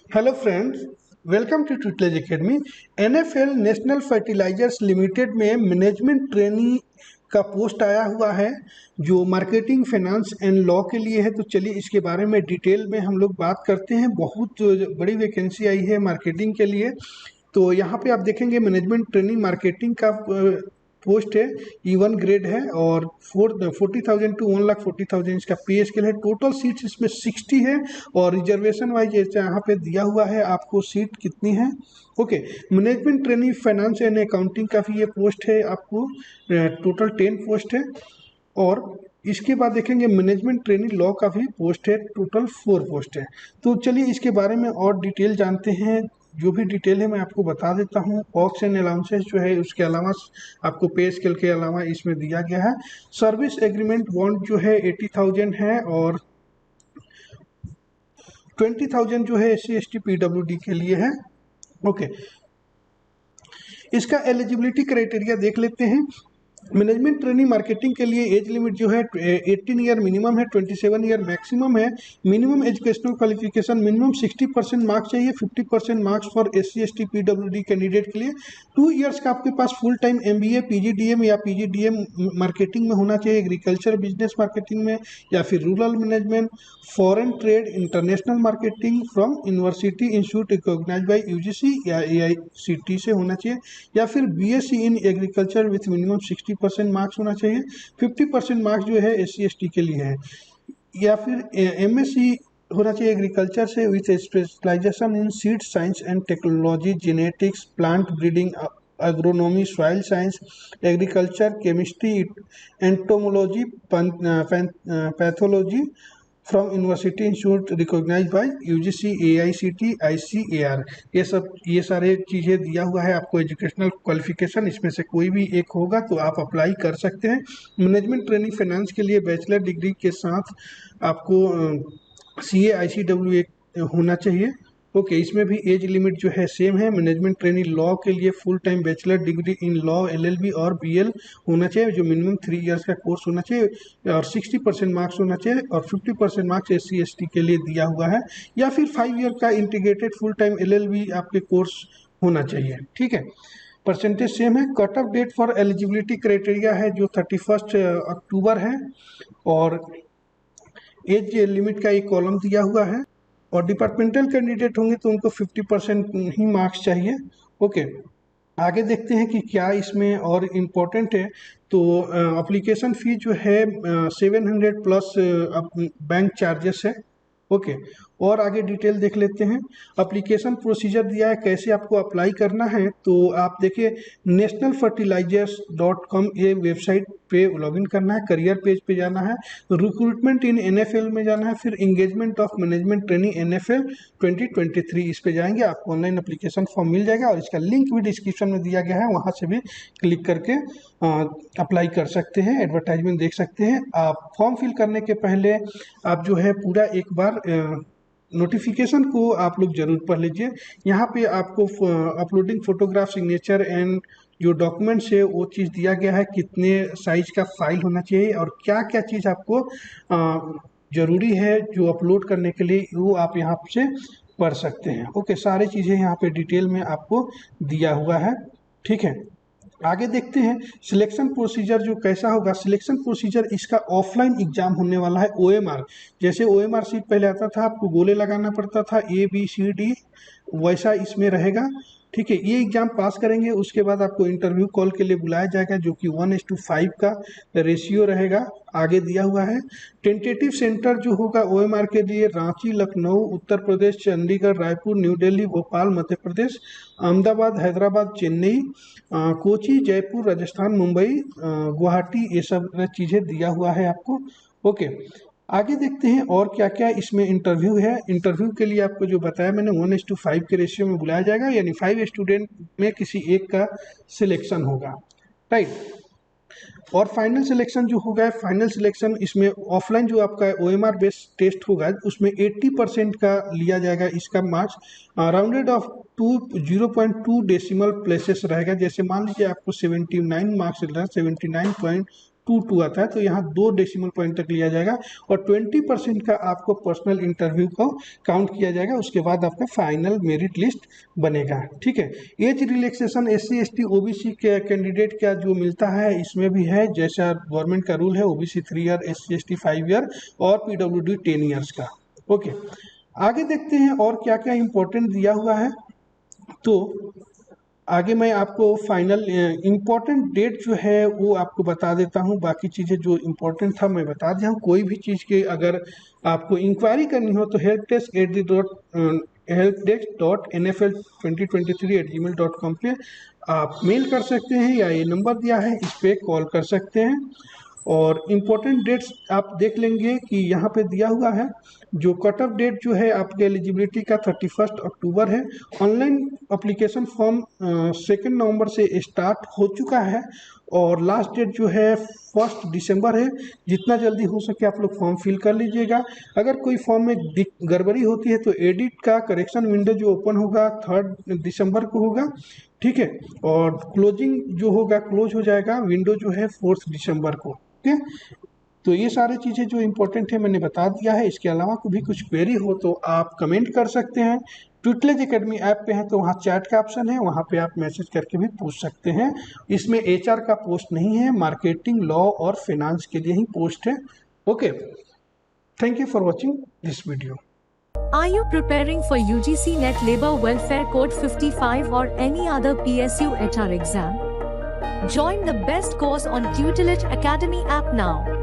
Hello friends, welcome to tutelage academy. NFL national fertilizers limited में management trainee का post आया हुआ है जो मार्केटिंग फाइनेंस एंड लॉ के लिए है। तो चलिए इसके बारे में डिटेल में हम लोग बात करते हैं। बहुत बड़ी वैकेंसी आई है मार्केटिंग के लिए। तो यहाँ पे आप देखेंगे मैनेजमेंट ट्रेनिंग मार्केटिंग का पोस्ट है। E1 ग्रेड है और 40,000 टू 1,40,000 इसका पे स्केल है। टोटल सीट्स इसमें 60 है और रिजर्वेशन वाइज यहाँ पे दिया हुआ है आपको सीट कितनी है। Okay, management training finance and accounting का भी ये पोस्ट है आपको। टोटल 10 पोस्ट है। और इसके बाद देखेंगे मैनेजमेंट ट्रेनिंग लॉ का भी पोस्ट है, टोटल 4 पोस्ट है। तो चलिए इसके बारे में और डिटेल जानते हैं। जो भी डिटेल है मैं आपको बता देता हूँ। ऑक्स एंड अलाउंसेस जो है उसके अलावा आपको पे स्केल के अलावा इसमें दिया गया है। सर्विस एग्रीमेंट बॉन्ड जो है 80,000 है और 20,000 जो है SC ST PWD के लिए है। ओके, इसका एलिजिबिलिटी क्राइटेरिया देख लेते हैं। मैनेजमेंट ट्रेनिंग मार्केटिंग के लिए एज लिमिट जो है 18 ईयर मिनिमम है, 27 ईयर मैक्सिमम है। Minimum educational qualification minimum 60% marks चाहिए, 50% marks for SC ST PWD candidate के लिए। 2 इयर्स का आपके पास फुल टाइम MBA PGDM या PGDM मार्केटिंग में होना चाहिए, एग्रीकल्चर बिजनेस मार्केटिंग में या फिर rural management, foreign trade, international marketing from university institute recognise by UGC या AICT से होना चाहिए, या फिर BSc in agriculture with minimum 60% marks होना चाहिए। 50% मार्क्स जो है SC ST के लिए है, या फिर MSc होना चाहिए एग्रीकल्चर से with specialisation in seed science and technology, genetics, plant breeding, agronomy, soil science, agriculture, chemistry, entomology, pathology from university institute recognise by UGC AICT ICAR। ये सारे चीज़ें दिया हुआ है आपको। एजुकेशनल क्वालिफिकेशन इसमें से कोई भी एक होगा तो आप अप्लाई कर सकते हैं। मैनेजमेंट ट्रेनिंग फाइनेंस के लिए बैचलर डिग्री के साथ आपको CA ICWA होना चाहिए। ओके, इसमें भी एज लिमिट जो है सेम है। मैनेजमेंट ट्रेनिंग लॉ के लिए full time bachelor degree in law LLB और BL होना चाहिए, जो मिनिमम 3 इयर्स का कोर्स होना चाहिए और 60% मार्क्स होना चाहिए और 50% मार्क्स SC ST के लिए दिया हुआ है, या फिर 5 ईयर का इंटीग्रेटेड फुल टाइम LLB आपके कोर्स होना चाहिए। ठीक है, परसेंटेज सेम है। Cut off date for eligibility criteria है जो 31 अक्टूबर है और एज लिमिट का एक कॉलम दिया हुआ है। और डिपार्टमेंटल कैंडिडेट होंगे तो उनको 50% ही मार्क्स चाहिए। ओके, आगे देखते हैं कि क्या इसमें और इम्पोर्टेंट है। तो एप्लीकेशन फ़ी जो है 700 प्लस बैंक चार्जेस है। ओके, और आगे डिटेल देख लेते हैं। एप्लीकेशन प्रोसीजर दिया है कैसे आपको अप्लाई करना है। तो आप देखिए nationalfertilizers.com ये वेबसाइट पे लॉगिन करना है, करियर पेज पे जाना है, रिक्रूटमेंट इन NFL में जाना है, फिर engagement of management training NFL 2023 इस पे जाएंगे, आपको ऑनलाइन एप्लीकेशन फॉर्म मिल जाएगा और इसका लिंक भी डिस्क्रिप्शन में दिया गया है, वहाँ से भी क्लिक करके अप्लाई कर सकते हैं, एडवर्टाइजमेंट देख सकते हैं। आप फॉर्म फिल करने के पहले आप जो है पूरा एक बार नोटिफिकेशन को आप लोग जरूर पढ़ लीजिए। यहाँ पे आपको अपलोडिंग फोटोग्राफ, सिग्नेचर एंड जो डॉक्यूमेंट्स है वो चीज़ दिया गया है, कितने साइज का फाइल होना चाहिए और क्या क्या चीज़ आपको ज़रूरी है जो अपलोड करने के लिए, वो आप यहाँ से पढ़ सकते हैं। ओके, सारी चीज़ें यहाँ पे डिटेल में आपको दिया हुआ है। ठीक है, आगे देखते हैं सिलेक्शन प्रोसीजर जो कैसा होगा। सिलेक्शन प्रोसीजर इसका ऑफलाइन एग्जाम होने वाला है। OMR, जैसे OMR सीट पहले आता था आपको गोले लगाना पड़ता था ABCD, वैसा इसमें रहेगा। ठीक है, ये एग्जाम पास करेंगे उसके बाद आपको इंटरव्यू कॉल के लिए बुलाया जाएगा, जो कि 1:5 का रेशियो रहेगा, आगे दिया हुआ है। टेंटेटिव सेंटर जो होगा OMR के लिए रांची, लखनऊ उत्तर प्रदेश, चंडीगढ़, रायपुर, न्यू दिल्ली, भोपाल मध्य प्रदेश, अहमदाबाद, हैदराबाद, चेन्नई, कोची, जयपुर राजस्थान, मुंबई, गुवाहाटी, ये सब चीज़ें दिया हुआ है आपको। ओके, आगे देखते हैं और क्या क्या इसमें इंटरव्यू है। इंटरव्यू के लिए आपको जो बताया मैंने 1:5 के रेशियो में बुलाया जाएगा, यानी 5 स्टूडेंट में किसी एक का सिलेक्शन होगा, राइट। और फाइनल सिलेक्शन जो होगा, फाइनल सिलेक्शन इसमें ऑफलाइन जो आपका OMR बेस्ड टेस्ट होगा उसमें 80% का लिया जाएगा इसका marks, rounded off 0.2 decimal places रहेगा। जैसे मान लीजिए आपको 79 मार्क्स मिल रहा है, 79.2 22 आता है, तो यहाँ 2 डेसिमल पॉइंट तक लिया जाएगा और 20% का आपको पर्सनल इंटरव्यू को काउंट किया जाएगा। उसके बाद आपका फाइनल मेरिट लिस्ट बनेगा। ठीक है, age relaxation SC ST OBC के कैंडिडेट का जो मिलता है इसमें भी है, जैसा गवर्नमेंट का रूल है, OBC 3 year, SC ST 5 year और PWD 10 ईयर्स का। ओके, आगे देखते हैं और क्या क्या इंपॉर्टेंट दिया हुआ है। तो आगे मैं आपको फाइनल इम्पोर्टेंट डेट जो है वो आपको बता देता हूँ। बाकी चीज़ें जो इम्पोर्टेंट था मैं बता दिया हूँ। कोई भी चीज़ के अगर आपको इंक्वायरी करनी हो तो helpdesk@nfl2023@gmail.com पे आप मेल कर सकते हैं या ये नंबर दिया है इस पर कॉल कर सकते हैं। और इम्पोर्टेंट डेट्स आप देख लेंगे कि यहाँ पे दिया हुआ है। जो कट ऑफ डेट जो है आपके एलिजिबिलिटी का 31 अक्टूबर है। ऑनलाइन अप्लीकेशन फॉर्म 2 नवंबर से स्टार्ट हो चुका है और लास्ट डेट जो है 1 दिसंबर है। जितना जल्दी हो सके आप लोग फॉर्म फिल कर लीजिएगा। अगर कोई फॉर्म में गड़बड़ी होती है तो एडिट का करेक्शन विंडो जो ओपन होगा 3 दिसंबर को होगा। ठीक है, और क्लोजिंग जो होगा क्लोज हो जाएगा विंडो जो है 4 दिसंबर को। ओके, तो ये सारी चीज़ें जो इम्पोर्टेंट है मैंने बता दिया है। इसके अलावा भी कुछ क्वेरी हो तो आप कमेंट कर सकते हैं। ट्यूटलेज एकेडमी ऐप पे हैं तो वहाँ चैट का ऑप्शन है, वहाँ पे आप मैसेज करके भी पूछ सकते हैं। इसमें HR का पोस्ट नहीं है, मार्केटिंग, लॉ और फाइनेंस के लिए ही पोस्ट है। Okay, thank you for watching this video. Are you preparing for UGC Net Labor Welfare Code 55 or any other PSU HR exam? Join the best course on Tutelage Academy app now.